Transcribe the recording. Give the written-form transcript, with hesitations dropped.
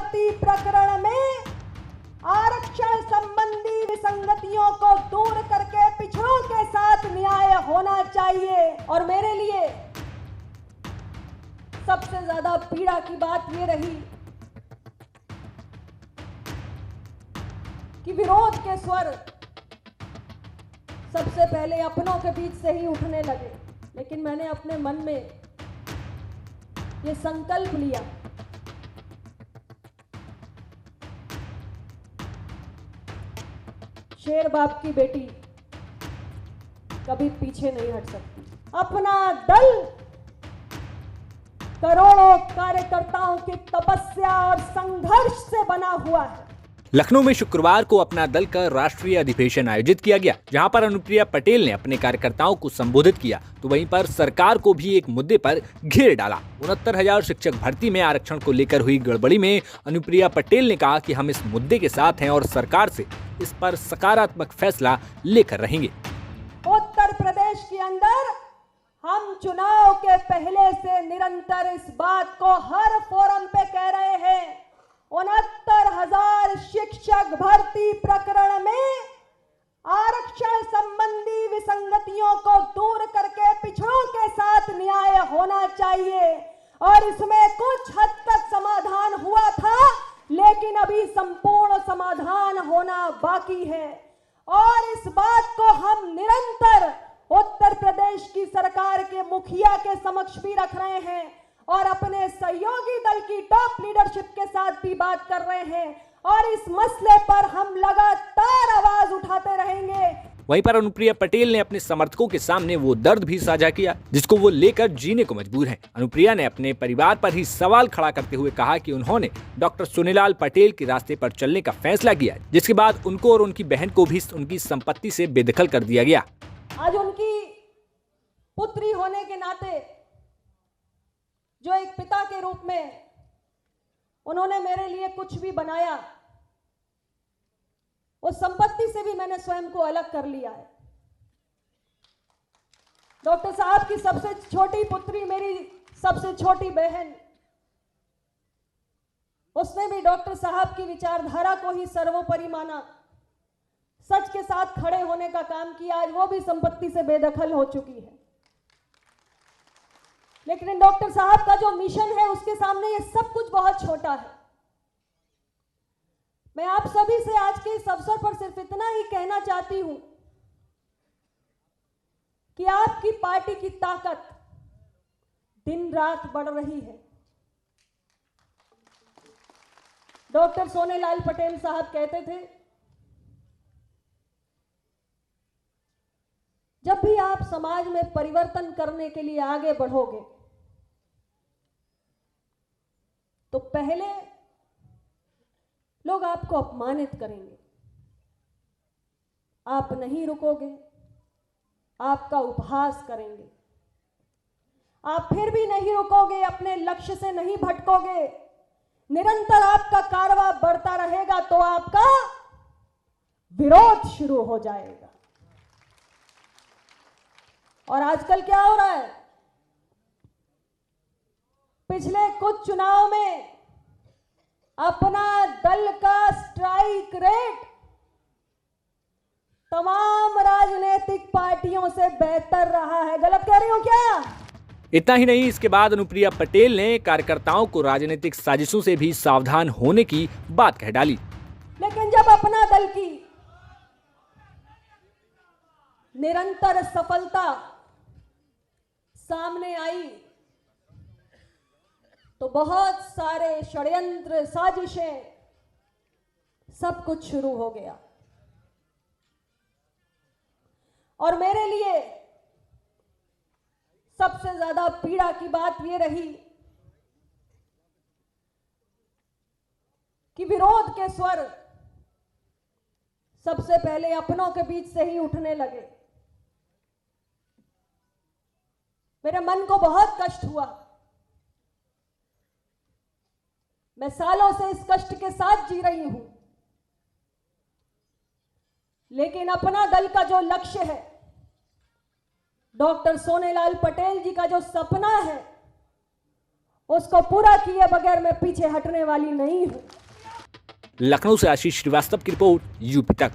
भर्ती प्रकरण में आरक्षण संबंधी विसंगतियों को दूर करके पिछड़ों के साथ न्याय होना चाहिए। और मेरे लिए सबसे ज्यादा पीड़ा की बात ये रही कि विरोध के स्वर सबसे पहले अपनों के बीच से ही उठने लगे, लेकिन मैंने अपने मन में ये संकल्प लिया शेर बाप की बेटी कभी पीछे नहीं हट सकती। अपना दल करोड़ों कार्यकर्ताओं की तपस्या और संघर्ष से बना हुआ है। लखनऊ में शुक्रवार को अपना दल का राष्ट्रीय अधिवेशन आयोजित किया गया, जहां पर अनुप्रिया पटेल ने अपने कार्यकर्ताओं को संबोधित किया, तो वहीं पर सरकार को भी एक मुद्दे पर घेर डाला। 69,000 शिक्षक भर्ती में आरक्षण को लेकर हुई गड़बड़ी में अनुप्रिया पटेल ने कहा कि हम इस मुद्दे के साथ हैं और सरकार से इस पर सकारात्मक फैसला लेकर रहेंगे। उत्तर प्रदेश के अंदर हम चुनाव के पहले से निरंतर इस बात को हर फोरम पे कह रहे हैं, 69,000 शिक्षक भर्ती प्रकरण में आरक्षण संबंधी विसंगतियों को दूर करके पिछड़ों के साथ न्याय होना चाहिए। और इसमें कुछ हद तक समाधान हुआ था, लेकिन अभी संपूर्ण समाधान होना बाकी है। और इस बात को हम निरंतर उत्तर प्रदेश की सरकार के मुखिया के समक्ष भी रख रहे हैं और अपने सहयोगी दल की टॉप लीडरशिप के साथ भी बात कर रहे हैं, और इस मसले पर हम लगातार आवाज उठाते रहेंगे। वहीं पर अनुप्रिया पटेल ने अपने समर्थकों के सामने वो दर्द भी साझा किया जिसको वो लेकर जीने को मजबूर हैं। अनुप्रिया ने अपने परिवार पर ही सवाल खड़ा करते हुए कहा कि उन्होंने डॉक्टर सोनेलाल पटेल के रास्ते पर चलने का फैसला किया, जिसके बाद उनको और उनकी बहन को भी उनकी संपत्ति से बेदखल कर दिया गया। आज उनकी पुत्री होने के नाते जो एक पिता के रूप में उन्होंने मेरे लिए कुछ भी बनाया, उस संपत्ति से भी मैंने स्वयं को अलग कर लिया है। डॉक्टर साहब की सबसे छोटी पुत्री, मेरी सबसे छोटी बहन, उसने भी डॉक्टर साहब की विचारधारा को ही सर्वोपरि माना, सच के साथ खड़े होने का काम किया। आज वो भी संपत्ति से बेदखल हो चुकी है, लेकिन डॉक्टर साहब का जो मिशन है उसके सामने ये सब कुछ बहुत छोटा है। मैं आप सभी से आज के इस अवसर पर सिर्फ इतना ही कहना चाहती हूं कि आपकी पार्टी की ताकत दिन रात बढ़ रही है। डॉक्टर सोनेलाल पटेल साहब कहते थे, जब भी आप समाज में परिवर्तन करने के लिए आगे बढ़ोगे तो पहले लोग आपको अपमानित करेंगे, आप नहीं रुकोगे, आपका उपहास करेंगे, आप फिर भी नहीं रुकोगे, अपने लक्ष्य से नहीं भटकोगे, निरंतर आपका कारवां बढ़ता रहेगा तो आपका विरोध शुरू हो जाएगा। और आजकल क्या हो रहा है, पिछले कुछ चुनाव में अपना दल का स्ट्राइक रेट तमाम राजनीतिक पार्टियों से बेहतर रहा है। गलत कह रही हूं क्या? इतना ही नहीं, इसके बाद अनुप्रिया पटेल ने कार्यकर्ताओं को राजनीतिक साजिशों से भी सावधान होने की बात कह डाली। लेकिन जब अपना दल की निरंतर सफलता सामने आई तो बहुत सारे षड्यंत्र, साजिशें, सब कुछ शुरू हो गया। और मेरे लिए सबसे ज्यादा पीड़ा की बात यह रही कि विरोध के स्वर सबसे पहले अपनों के बीच से ही उठने लगे। मेरे मन को बहुत कष्ट हुआ। मैं सालों से इस कष्ट के साथ जी रही हूं, लेकिन अपना दल का जो लक्ष्य है, डॉक्टर सोनेलाल पटेल जी का जो सपना है, उसको पूरा किए बगैर मैं पीछे हटने वाली नहीं हूं। लखनऊ से आशीष श्रीवास्तव की रिपोर्ट, यूपी तक।